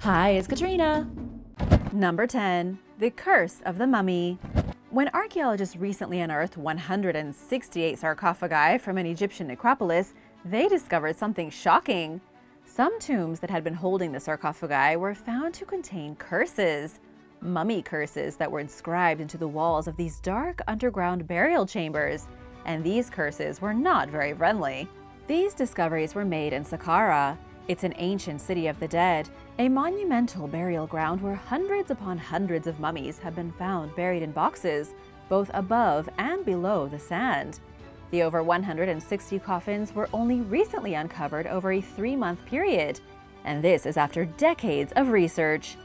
Hi, it's Katrina. Number 10. The Curse of the Mummy. When archaeologists recently unearthed 168 sarcophagi from an Egyptian necropolis, they discovered something shocking. Some tombs that had been holding the sarcophagi were found to contain curses. Mummy curses that were inscribed into the walls of these dark underground burial chambers. And these curses were not very friendly. These discoveries were made in Saqqara. It's an ancient city of the dead, a monumental burial ground where hundreds upon hundreds of mummies have been found buried in boxes, both above and below the sand. The over 160 coffins were only recently uncovered over a 3-month period, and this is after decades of research.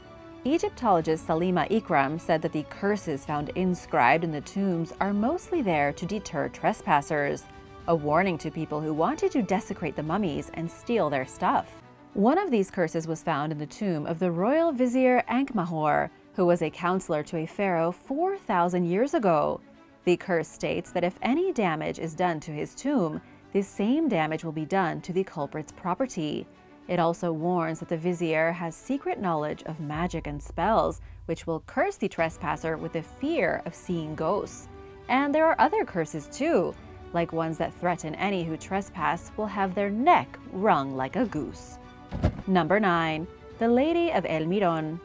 Egyptologist Salima Ikram said that the curses found inscribed in the tombs are mostly there to deter trespassers, a warning to people who wanted to desecrate the mummies and steal their stuff. One of these curses was found in the tomb of the royal Vizier Ankhmahor, who was a counselor to a pharaoh 4,000 years ago. The curse states that if any damage is done to his tomb, the same damage will be done to the culprit's property. It also warns that the Vizier has secret knowledge of magic and spells, which will curse the trespasser with the fear of seeing ghosts. And there are other curses too, like ones that threaten any who trespass will have their neck wrung like a goose. Number 9. The Lady of El Miron.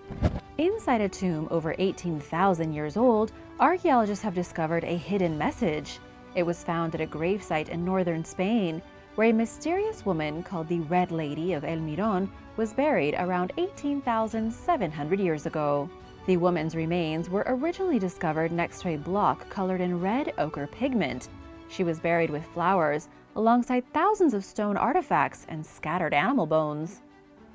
Inside a tomb over 18,000 years old, archaeologists have discovered a hidden message. It was found at a gravesite in northern Spain, where a mysterious woman called the Red Lady of El Miron was buried around 18,700 years ago. The woman's remains were originally discovered next to a block colored in red ochre pigment. She was buried with flowers, alongside thousands of stone artifacts and scattered animal bones.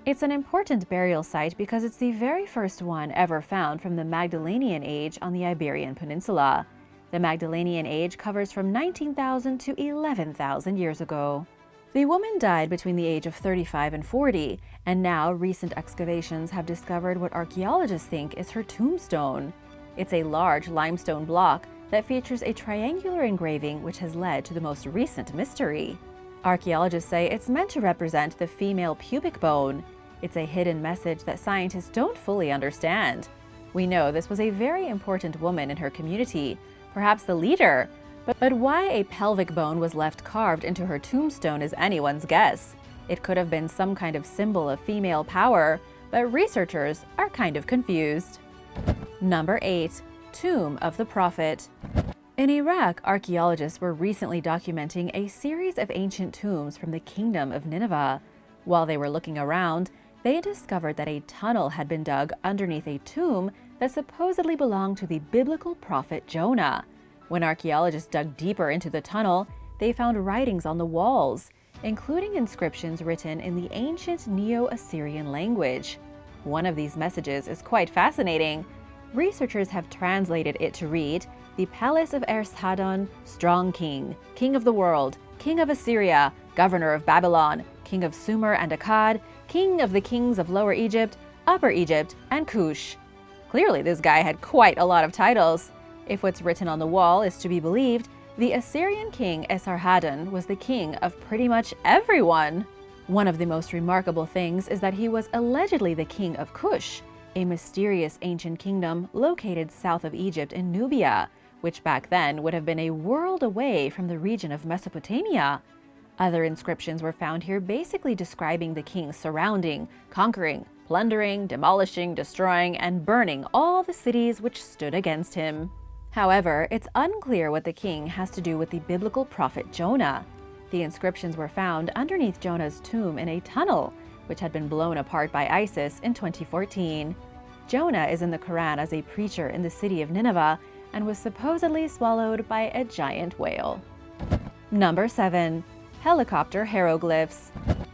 It's an important burial site because it's the very first one ever found from the Magdalenian Age on the Iberian Peninsula. The Magdalenian Age covers from 19,000 to 11,000 years ago. The woman died between the age of 35 and 40, and now recent excavations have discovered what archaeologists think is her tombstone. It's a large limestone block that features a triangular engraving which has led to the most recent mystery. Archaeologists say it's meant to represent the female pubic bone. It's a hidden message that scientists don't fully understand. We know this was a very important woman in her community, perhaps the leader, but why a pelvic bone was left carved into her tombstone is anyone's guess. It could have been some kind of symbol of female power, but researchers are kind of confused. Number 8. Tomb of the Prophet. In Iraq, archaeologists were recently documenting a series of ancient tombs from the kingdom of Nineveh. While they were looking around, they discovered that a tunnel had been dug underneath a tomb that supposedly belonged to the biblical prophet Jonah. When archaeologists dug deeper into the tunnel, they found writings on the walls, including inscriptions written in the ancient Neo-Assyrian language. One of these messages is quite fascinating. Researchers have translated it to read, "The palace of Esarhaddon, strong king, king of the world, king of Assyria, governor of Babylon, king of Sumer and Akkad, king of the kings of Lower Egypt, Upper Egypt, and Cush." Clearly, this guy had quite a lot of titles. If what's written on the wall is to be believed, the Assyrian king Esarhaddon was the king of pretty much everyone. One of the most remarkable things is that he was allegedly the king of Cush, a mysterious ancient kingdom located south of Egypt in Nubia, which back then would have been a world away from the region of Mesopotamia. Other inscriptions were found here basically describing the king surrounding, conquering, plundering, demolishing, destroying, and burning all the cities which stood against him. However, it's unclear what the king has to do with the biblical prophet Jonah. The inscriptions were found underneath Jonah's tomb in a tunnel, which had been blown apart by ISIS in 2014. Jonah is in the Quran as a preacher in the city of Nineveh and was supposedly swallowed by a giant whale. Number 7. Helicopter hieroglyphs.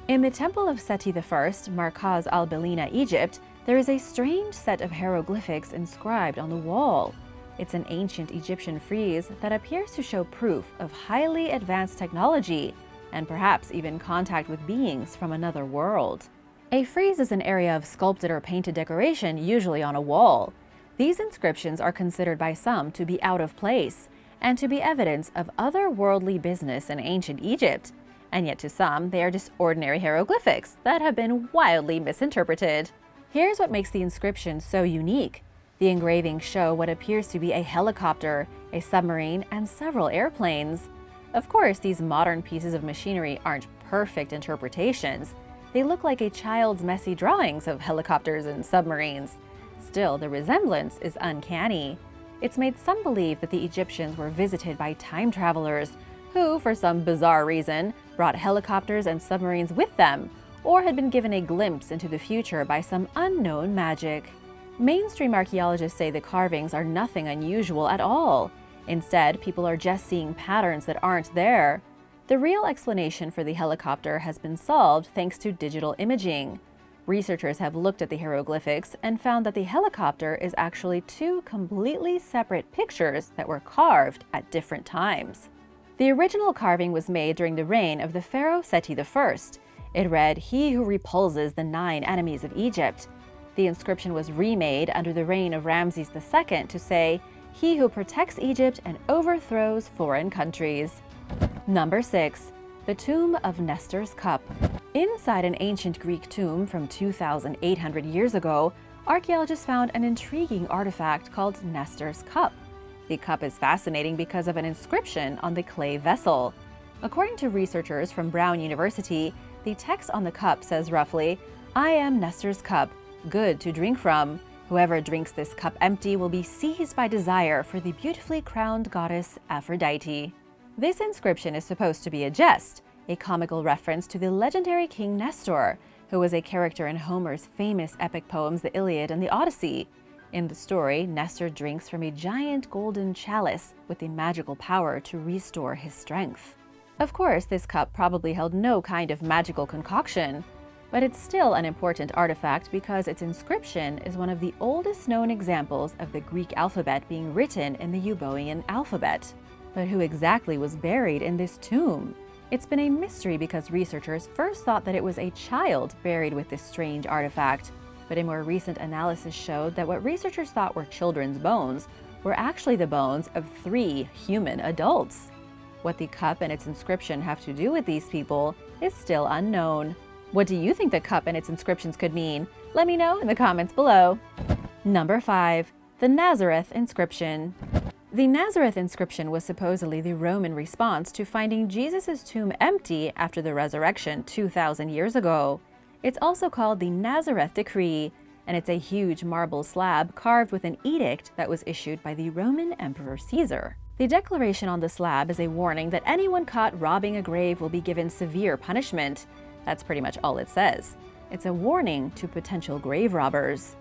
In the Temple of Seti I, Markaz al-Belina, Egypt, there is a strange set of hieroglyphics inscribed on the wall. It's an ancient Egyptian frieze that appears to show proof of highly advanced technology and perhaps even contact with beings from another world. A frieze is an area of sculpted or painted decoration, usually on a wall. These inscriptions are considered by some to be out of place and to be evidence of otherworldly business in ancient Egypt. And yet to some, they are just ordinary hieroglyphics that have been wildly misinterpreted. Here's what makes the inscription so unique. The engravings show what appears to be a helicopter, a submarine, and several airplanes. Of course, these modern pieces of machinery aren't perfect interpretations. They look like a child's messy drawings of helicopters and submarines. Still, the resemblance is uncanny. It's made some believe that the Egyptians were visited by time travelers who, for some bizarre reason, brought helicopters and submarines with them, or had been given a glimpse into the future by some unknown magic. Mainstream archaeologists say the carvings are nothing unusual at all. Instead, people are just seeing patterns that aren't there. The real explanation for the helicopter has been solved thanks to digital imaging. Researchers have looked at the hieroglyphics and found that the helicopter is actually two completely separate pictures that were carved at different times. The original carving was made during the reign of the pharaoh Seti I. It read, "He who repulses the 9 enemies of Egypt." The inscription was remade under the reign of Ramses II to say, "He who protects Egypt and overthrows foreign countries." Number 6. The Tomb of Nestor's Cup. Inside an ancient Greek tomb from 2,800 years ago, archaeologists found an intriguing artifact called Nestor's Cup. The cup is fascinating because of an inscription on the clay vessel. According to researchers from Brown University, the text on the cup says roughly, "I am Nestor's cup, good to drink from. Whoever drinks this cup empty will be seized by desire for the beautifully crowned goddess Aphrodite." This inscription is supposed to be a jest, a comical reference to the legendary King Nestor, who was a character in Homer's famous epic poems The Iliad and the Odyssey. In the story, Nestor drinks from a giant golden chalice with the magical power to restore his strength. Of course, this cup probably held no kind of magical concoction, but it's still an important artifact because its inscription is one of the oldest known examples of the Greek alphabet being written in the Euboean alphabet. But who exactly was buried in this tomb? It's been a mystery because researchers first thought that it was a child buried with this strange artifact, but a more recent analysis showed that what researchers thought were children's bones were actually the bones of 3 human adults. What the cup and its inscription have to do with these people is still unknown. What do you think the cup and its inscriptions could mean? Let me know in the comments below. Number 5. The Nazareth Inscription. The Nazareth inscription was supposedly the Roman response to finding Jesus' tomb empty after the resurrection 2,000 years ago. It's also called the Nazareth Decree, and it's a huge marble slab carved with an edict that was issued by the Roman Emperor Caesar. The declaration on the slab is a warning that anyone caught robbing a grave will be given severe punishment. That's pretty much all it says. It's a warning to potential grave robbers.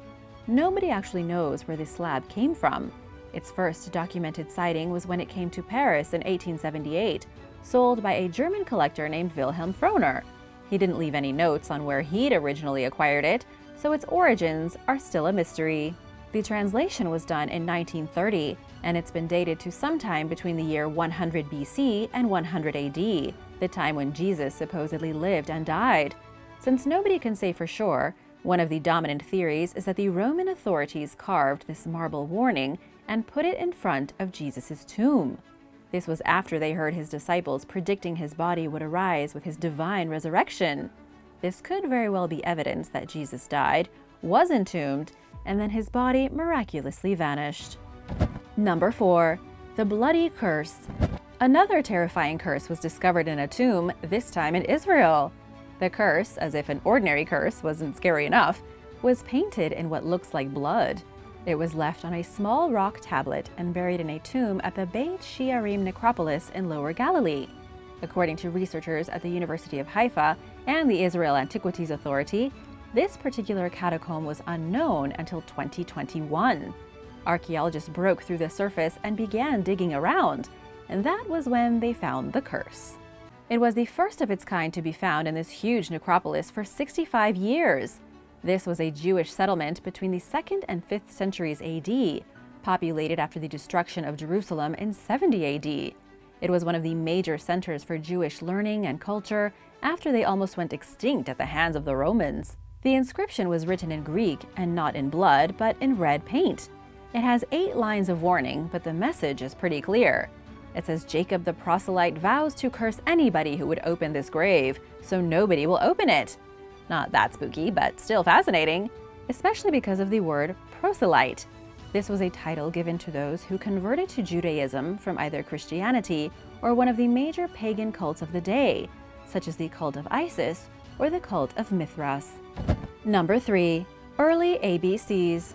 Nobody actually knows where this slab came from. Its first documented sighting was when it came to Paris in 1878, sold by a German collector named Wilhelm Frohner. He didn't leave any notes on where he'd originally acquired it, so its origins are still a mystery. The translation was done in 1930, and it's been dated to sometime between the year 100 BC and 100 AD, the time when Jesus supposedly lived and died. Since nobody can say for sure, one of the dominant theories is that the Roman authorities carved this marble warning and put it in front of Jesus' tomb. This was after they heard his disciples predicting his body would arise with his divine resurrection. This could very well be evidence that Jesus died, was entombed, and then his body miraculously vanished. Number 4. The Bloody Curse. Another terrifying curse was discovered in a tomb, this time in Israel. The curse, as if an ordinary curse wasn't scary enough, was painted in what looks like blood. It was left on a small rock tablet and buried in a tomb at the Beit Shearim necropolis in Lower Galilee. According to researchers at the University of Haifa and the Israel Antiquities Authority, this particular catacomb was unknown until 2021. Archaeologists broke through the surface and began digging around, and that was when they found the curse. It was the first of its kind to be found in this huge necropolis for 65 years. This was a Jewish settlement between the 2nd and 5th centuries AD, populated after the destruction of Jerusalem in 70 AD. It was one of the major centers for Jewish learning and culture after they almost went extinct at the hands of the Romans. The inscription was written in Greek and not in blood, but in red paint. It has 8 lines of warning, but the message is pretty clear. It says Jacob the proselyte vows to curse anybody who would open this grave, so nobody will open it. Not that spooky, but still fascinating. especially because of the word proselyte. This was a title given to those who converted to Judaism from either Christianity or one of the major pagan cults of the day, such as the cult of Isis or the cult of Mithras. Number 3. Early ABCs.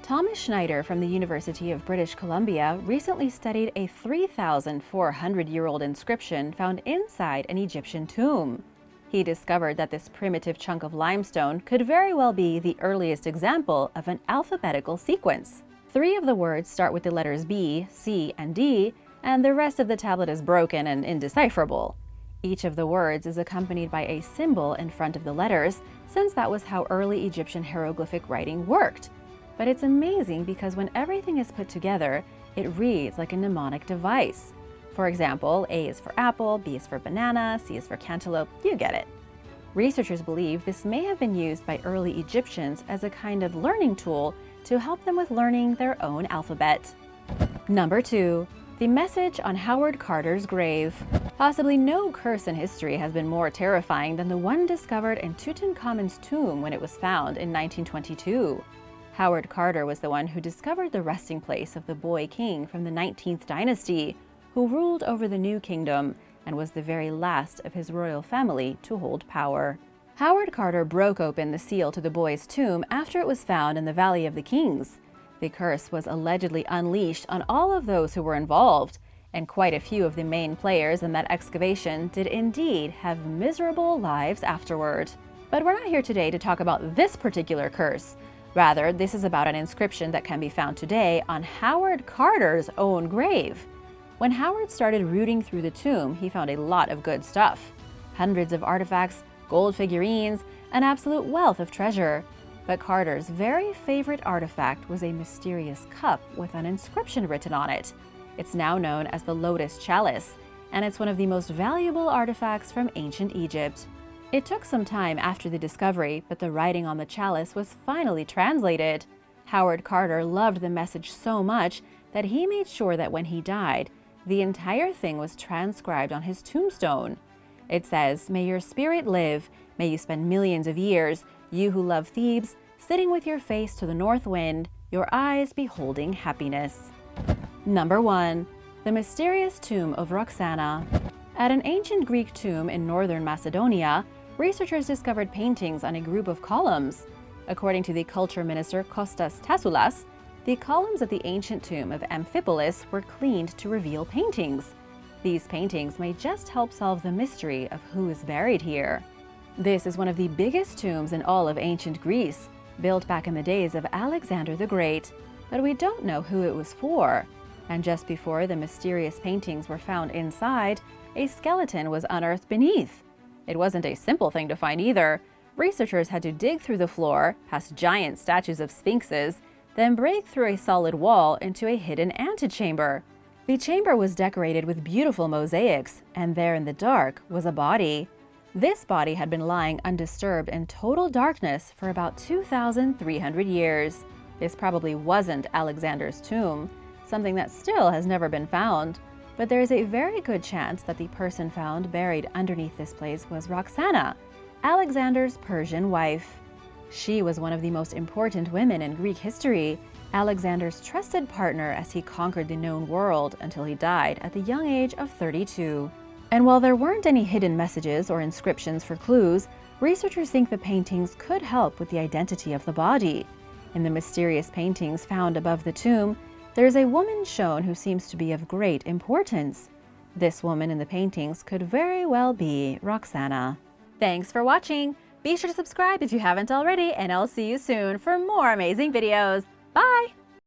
Thomas Schneider from the University of British Columbia recently studied a 3,400-year-old inscription found inside an Egyptian tomb. He discovered that this primitive chunk of limestone could very well be the earliest example of an alphabetical sequence. 3 of the words start with the letters B, C, and D, and the rest of the tablet is broken and indecipherable. Each of the words is accompanied by a symbol in front of the letters, since that was how early Egyptian hieroglyphic writing worked. But it's amazing because when everything is put together, it reads like a mnemonic device. For example, A is for apple, B is for banana, C is for cantaloupe, you get it. Researchers believe this may have been used by early Egyptians as a kind of learning tool to help them with learning their own alphabet. Number 2. The message on Howard Carter's grave. Possibly no curse in history has been more terrifying than the one discovered in Tutankhamun's tomb when it was found in 1922. Howard Carter was the one who discovered the resting place of the boy king from the 19th dynasty, who ruled over the New Kingdom and was the very last of his royal family to hold power. Howard Carter broke open the seal to the boy's tomb after it was found in the Valley of the Kings. The curse was allegedly unleashed on all of those who were involved, and quite a few of the main players in that excavation did indeed have miserable lives afterward. But we're not here today to talk about this particular curse. Rather, this is about an inscription that can be found today on Howard Carter's own grave. When Howard started rooting through the tomb, he found a lot of good stuff. Hundreds of artifacts, gold figurines, an absolute wealth of treasure. But Carter's very favorite artifact was a mysterious cup with an inscription written on it. It's now known as the Lotus Chalice, and it's one of the most valuable artifacts from ancient Egypt. It took some time after the discovery, but the writing on the chalice was finally translated. Howard Carter loved the message so much that he made sure that when he died, the entire thing was transcribed on his tombstone. It says, "May your spirit live, may you spend millions of years, you who love Thebes, sitting with your face to the north wind, your eyes beholding happiness." Number 1. The mysterious tomb of Roxana. At an ancient Greek tomb in northern Macedonia, researchers discovered paintings on a group of columns. According to the culture minister Kostas Tassoulas, the columns at the ancient tomb of Amphipolis were cleaned to reveal paintings. These paintings may just help solve the mystery of who is buried here. This is one of the biggest tombs in all of ancient Greece, built back in the days of Alexander the Great, but we don't know who it was for. And just before the mysterious paintings were found inside, a skeleton was unearthed beneath. It wasn't a simple thing to find either. Researchers had to dig through the floor, past giant statues of sphinxes, then break through a solid wall into a hidden antechamber. The chamber was decorated with beautiful mosaics, and there in the dark was a body. This body had been lying undisturbed in total darkness for about 2,300 years. This probably wasn't Alexander's tomb, something that still has never been found. But there is a very good chance that the person found buried underneath this place was Roxana, Alexander's Persian wife. She was one of the most important women in Greek history, Alexander's trusted partner as he conquered the known world until he died at the young age of 32. And while there weren't any hidden messages or inscriptions for clues, researchers think the paintings could help with the identity of the body. In the mysterious paintings found above the tomb, there is a woman shown who seems to be of great importance. This woman in the paintings could very well be Roxana. Thanks for watching! Be sure to subscribe if you haven't already, and I'll see you soon for more amazing videos. Bye!